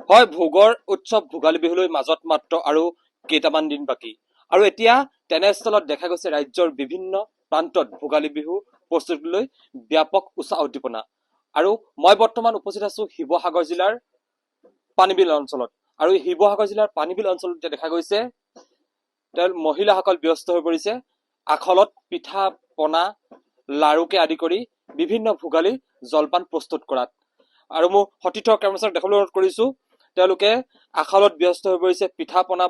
হয়, ভোগৰ উৎসৱ ভোগালী বিহুলৈ মাজত মাত্ৰ আৰু কেইটামান দিন বাকী। আৰু এতিয়া তেনেস্থলত দেখা গৈছে ৰাজ্যৰ বিভিন্ন প্ৰান্তত ভোগালী বিহু প্ৰস্তুতিলৈ ব্যাপক উৎসাহ উদ্দীপনা। আৰু মই বৰ্তমান উপস্থিত আছো শিৱসাগৰ জিলাৰ পানীবিল অঞ্চলত। আৰু শিৱসাগৰ জিলাৰ পানীবিল অঞ্চলত এতিয়া দেখা গৈছে মহিলাসকল ব্যস্ত হৈ পৰিছে আখলত পিঠা পনা লাৰুকে আদি কৰি বিভিন্ন ভোগালী জলপান প্ৰস্তুত কৰাত। আৰু মোৰ সতীৰ্থ কেমেৰাচাক দেখাবলৈ অনুৰোধ কৰিছো, তেওঁলোকে আখলত ব্যস্ত হৈ পৰিছে, পিঠা পনা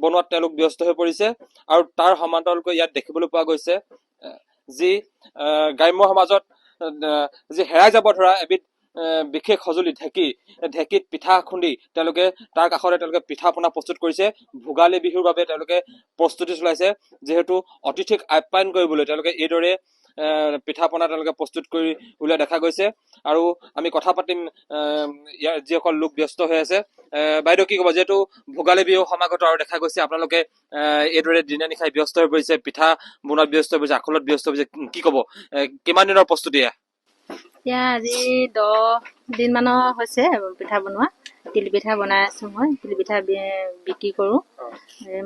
বনোৱাত তেওঁলোক ব্যস্ত হৈ পৰিছে। আৰু তাৰ সমান্তৰালকৈ ইয়াত দেখিবলৈ পোৱা গৈছে যি গ্ৰাম্য সমাজত যি হেৰাই যাব ধৰা এবিধ বিশেষ সঁজুলি ঢেঁকীত পিঠা খুন্দি তেওঁলোকে তাৰ কাষতে তেওঁলোকে পিঠা পনা প্ৰস্তুত কৰিছে। ভোগালী বিহুৰ বাবে তেওঁলোকে প্ৰস্তুতি চলাইছে, যিহেতু অতিথিক আপ্যায়ন কৰিবলৈ তেওঁলোকে এইদৰে পিঠা পনা তেওঁলোকে প্ৰস্তুত কৰি উলিওৱা দেখা গৈছে। আৰু আমি কথা পাতিম ইয়াৰ যিসকল লোক ব্যস্ত হৈ আছে। বাইদেউ কি ক'ব, যিহেতু ভোগালী বিহু সমাগত আৰু দেখা গৈছে আপোনালোকে এইদৰে দিনে নিশাই ব্যস্ত হৈ পৰিছে, পিঠা বনোৱাত ব্যস্ত হৈ পৰিছে, আখলত ব্যস্ত হৈ পৰিছে, কি ক'ব কিমান দিনৰ প্ৰস্তুতি? এতিয়া আজি 10 দিন মানৰ হৈছে পিঠা বনোৱা। তিল পিঠা বনাই আছো, মই তিল পিঠা বিক্ৰী কৰো।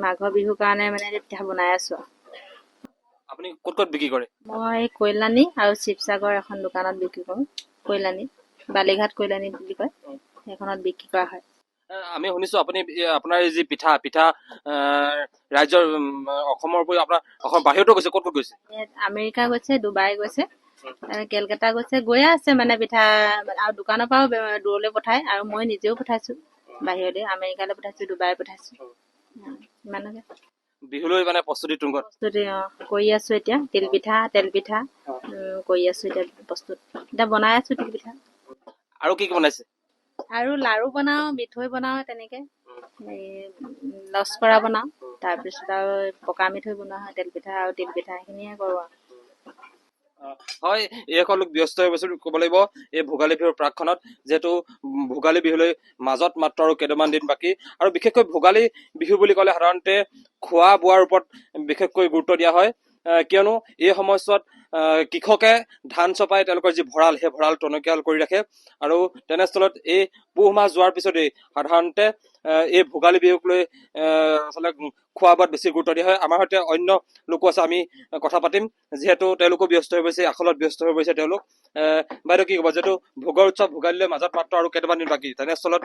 মাঘৰ বিহুৰ কাৰণে মানে পিঠা বনাই আছো। আপুনি ক'ত ক'ত বিক্ৰী কৰে? মই কল্যাণী আৰু শিৱসাগৰ এখন দোকানত বিক্ৰী কৰো। কল্যাণী বালিঘাট কল্যাণী বুলি কয়, সেইখনত বিক্ৰী কৰা হয়। আমি শুনিছো আপুনি আপোনাৰ এই যি পিঠা ৰাজ্যৰ অসমৰ উপৰি আপোনাৰ অসমৰ বাহিৰতো গৈছে, ক'ত ক'ত গৈছে? আমেৰিকা গৈছে, ডুবাই গৈছে, কেলকাতা গৈছে, গৈয়ে আছে মানে পিঠা। আৰু দোকানৰ পৰাও দূৰলৈ পঠায়, আৰু মই নিজেও পঠাইছো বাহিৰলৈ, আমেৰিকালৈ পঠাইছো, ডুবাই পঠাইছো। ইমানকে বিহুলৈ মানে প্ৰস্তুতি কৰি আছো। এতিয়া তেল পিঠা কৰি আছো, এতিয়া প্ৰস্তুত এতিয়া বনাই আছো তিল পিঠা। আৰু কি বনাইছে? আৰু লাৰু বনাও, মিঠৈ বনাও, তেনেকে লস্কৰা বনাও, তাৰপিছত আৰু পকা মিঠৈ বনোৱা হয়, তেল পিঠা আৰু তিল পিঠা সেইখিনিয়ে কৰো আৰু। হয়, এইসকল লোক ব্যস্ত হৈ গৈছে ক'ব লাগিব এই ভোগালী বিহুৰ প্ৰাকখনত, যিহেতু ভোগালী বিহুলৈ মাজত মাত্ৰ আৰু কেইটামান দিন বাকী। আৰু বিশেষকৈ ভোগালী বিহু বুলি ক'লে সাধাৰণতে খোৱা বোৱাৰ ওপৰত বিশেষকৈ গুৰুত্ব দিয়া হয়, কিয়নো এই সময়ছোৱাত কৃষকে ধান চপাই তেওঁলোকৰ যি ভঁৰাল, সেই ভঁৰাল টনকিয়াল কৰি ৰাখে। আৰু তেনেস্থলত এই পুহ মাহ যোৱাৰ পিছতেই সাধাৰণতে এই ভোগালী বিহুক লৈ আচলতে খোৱা বোৱাত বেছি গুৰুত্ব দিয়া হয়। আমাৰ সৈতে অন্য লোকো আছে, আমি কথা পাতিম, যিহেতু তেওঁলোকো ব্যস্ত হৈ পৰিছে, আখলত ব্যস্ত হৈ পৰিছে তেওঁলোক। বাইদেউ কি ক'ব, যিহেতু ভোগৰ উৎসৱ ভোগালীলৈ মাজত মাত্ৰ আৰু কেইটামান দিন বাকী, তেনেস্থলত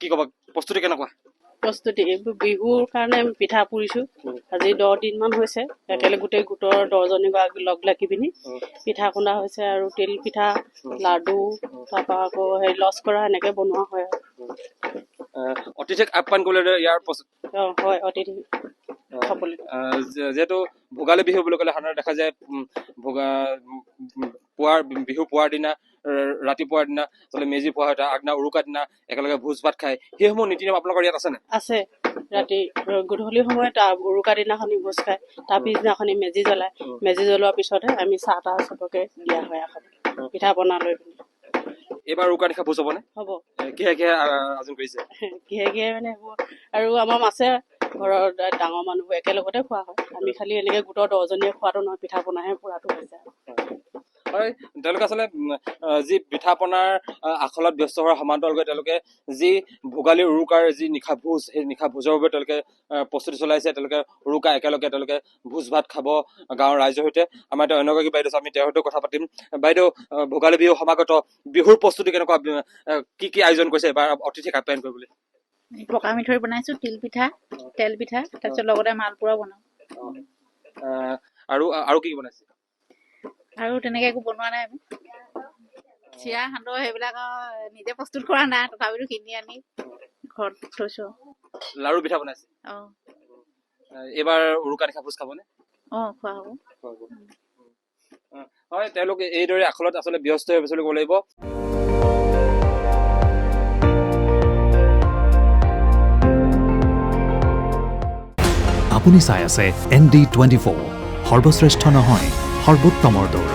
কি ক'ব, প্ৰস্তুতি কেনেকুৱা? প্ৰস্তুতি বিহুৰ কাৰণে পিঠা পুৰিছো। আজি 10 দিন মান হৈছে একেলগে গোটেই গোটৰ 10জনী লগ লাগি পিনি পিঠা খুন্দা হৈছে। আৰু তিল পিঠা, লাডু, তাৰপৰা আকৌ লস্কৰা এনেকে বনোৱা হয়। অতিথিক আপ্যায়ন কৰিলে ইয়াৰ হয়, অতিথি খাবলৈ। যিহেতু ভোগালী বিহু বুলি ক'লে সাধাৰণতে দেখা যায় বিহু পুৱাৰ দিনা, ৰাতিপুৱাৰ দিনা আচলতে মেজি পোৱা হয়, তাৰ আগদিনা উৰুকাৰ দিনা একেলগে ভোজ ভাত খায়। সেইসমূহ নীতি নিয়ম আপোনালোকৰ ইয়াত আছে নে? আছে। ৰাতি গধূলি সময়ত উৰুকাৰ দিনাখনি ভোজ খায়, তাৰ পিছদিনাখনি মেজি জ্বলায়। মেজি জ্বলোৱাৰ পিছতহে আমি চাহ তাহ চবকে দিয়া হয় আকৌ পিঠা পনা লৈ পিনি। এইবাৰ উৰুকাৰ নিশা ভোজ হ'বনে? হ'ব। কিহে আয়োজন কৰিছে? কিহে মানে হ'ব। আৰু আমাৰ মাছে ঘৰৰ ডাঙৰ মানুহবোৰ একেলগতে খোৱা হয়। আমি খালি এনেকে গোটৰ 10জনীয়ে খোৱাটো নহয়, পিঠা পনাহে পুৰাটো হৈছে। হয়, তেওঁলোকে আচলতে যি পিঠা পনাৰ আখলত ব্যস্ত হোৱাৰ সমান্তৰালকৈ তেওঁলোকে যি ভোগালী উৰুকাৰ যি নিশা ভোজ, সেই নিশা ভোজৰ বাবে তেওঁলোকে প্ৰস্তুতি চলাইছে। তেওঁলোকে উৰুকা একেলগে তেওঁলোকে ভোজ ভাত খাব গাঁৱৰ ৰাইজৰ সৈতে। আমাৰ এতিয়া অন্যগৰাকী বাইদেউ আছে, আমি তেওঁৰ সৈতে কথা পাতিম। বাইদেউ, ভোগালী বিহু সমাগত বিহুৰ প্ৰস্তুতি কেনেকুৱা, কি আয়োজন কৰিছে এবাৰ অতিথিক আপ্যায়ন কৰিবলৈ? পকা মিঠৈ বনাইছো, তিল পিঠা, তেল পিঠা, তাৰপিছত লগতে মালপোৱা বনাও। আৰু কি বনাইছে? আৰু তেনেকে একো বনোৱা নাই। চিৰা সান্দহ সেইবিলাক নিজে প্ৰস্তুত কৰা নাই, তথাপিতো কিনি আনি ঘৰত থৈছো। লাৰু পিঠা বনাইছে? এইবাৰ উৰুকা নিশা ভোজ খাবনে? খোৱা হ'ব। হয়, তেওঁলোকে এইদৰে আখলত আচলতে ব্যস্ত হৈ গৈছে বুলি ক'ব লাগিব। আপুনি চাই আছে ND24, সৰ্বশ্ৰেষ্ঠ নহয় সৰ্বোত্তমৰ দৌৰ।